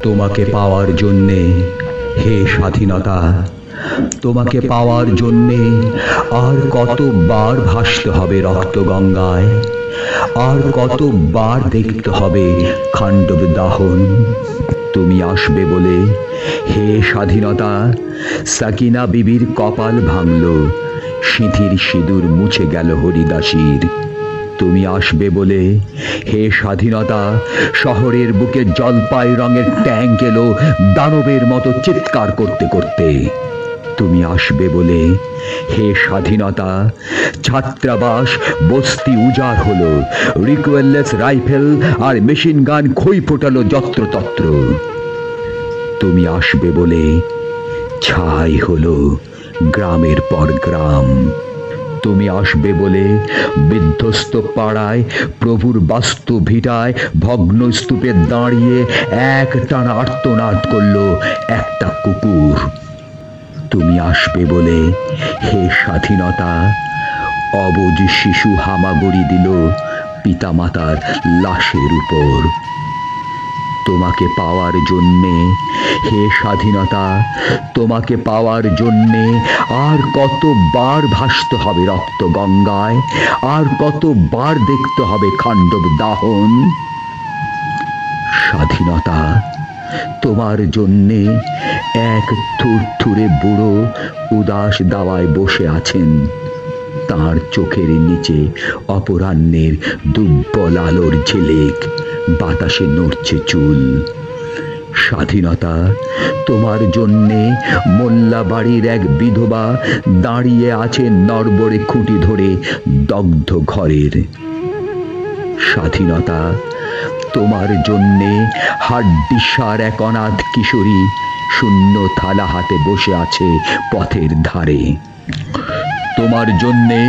তোমাকে পাওয়ার জন্যে হে স্বাধীনতা, তোমাকে পাওয়ার জন্যে আর কতবার ভাসতে হবে রক্তগঙ্গায়, আর কতবার দেখতে হবে খান্ডব দাহন। তুমি আসবে বলে হে স্বাধীনতা, সাকিনা বিবির কপাল ভাঙল, সিঁথির সিঁদুর মুছে গেল হরিদাসীর। তুমি আসবে বলে হে স্বাধীনতা, শহরের বুকে জলপাই রঙের ট্যাঙ্ক এলো দানবের মতো চিৎকার করতে করতে। তুমি আসবে বলে হে স্বাধীনতা, ছাত্রাবাস বস্তি উজাড় হলো, রিকোয়েললেস রাইফেল আর মেশিন গান খই ফোটালো যত্রতত্র। তুমি আসবে বলে ছাই হলো গ্রামের পর গ্রাম। তুমি আসবে বলে বিধ্বস্ত পাড়ায় প্রভুর বাস্তু ভিটায় ভগ্ন স্তূপে দাঁড়িয়ে এক টানা আর্তনাদ করল একটা কুকুর। তুমি আসবে বলে হে স্বাধীনতা, অবুঝ শিশু হামাগুড়ি দিল পিতামাতার লাশের উপর। তোমাকে পাওয়ার জন্যে হে স্বাধীনতা, তোমাকে পাওয়ার জন্যে আর কতবার ভাসতে হবে রক্ত গঙ্গায়, আর কতবার দেখতে হবে খান্ডব দাহন। স্বাধীনতা, তোমার জন্যে এক থুরথুরে বুড়ো উদাস দাওয়ায় বসে আছেন, তার চোখের নিচে অপরাহ্নের দুর্বল আলোর ঝিলিক, বাতাসে নড়ছে চুল। স্বাধীনতা, তোমার জন্যে মোল্লা বাড়ির এক বিধবা দাঁড়িয়ে আছে নড়বড়ে খুঁটি ধরে দগ্ধ ঘরের। স্বাধীনতা, তোমার জন্যে হাড্ডিসার এক অনাথ কিশোরী শূন্য থালা হাতে বসে আছে পথের ধারে। তোমার জন্যে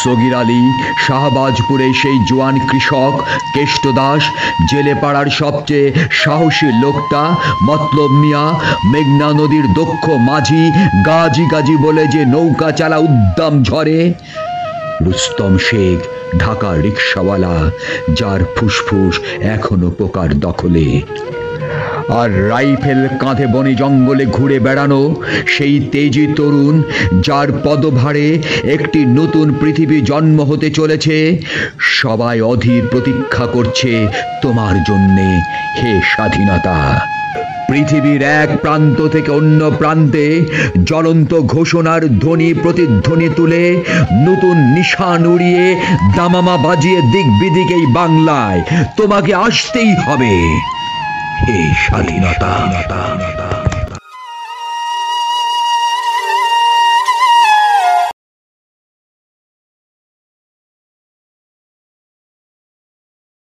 সগির আলী, শাহবাজপুরে সেই জোয়ান কৃষক কেষ্টদাস, জেলে পাড়ার সবচেয়ে সাহসী লোকটা মতলব মিয়া, মেঘনা নদীর দক্ষ মাঝি, গাজী গাজী বলে যে নৌকা চালা উদ্দাম ঝড়ে, রুস্তম শেখ ঢাকা রিকশাওয়ালা, যার ফুসফুস এখনো পোকার দখলে, আর রাইফেল কাঁধে বনে জঙ্গলে ঘুরে বেড়ানো সেই তেজি তরুণ, যার পদভারে একটি নতুন পৃথিবী জন্ম হতে চলেছে। সবাই অধীর প্রতীক্ষা করছে তোমার জন্যে হে স্বাধীনতা। পৃথিবীর এক প্রান্ত থেকে অন্য প্রান্তে জ্বলন্ত ঘোষণার ধ্বনি প্রতিধ্বনি তুলে নতুন নিশান উড়িয়ে দামামা বাজিয়ে দিক বিদিকেই বাংলায় তোমাকে আসতেই হবে হে স্বাধীনতা।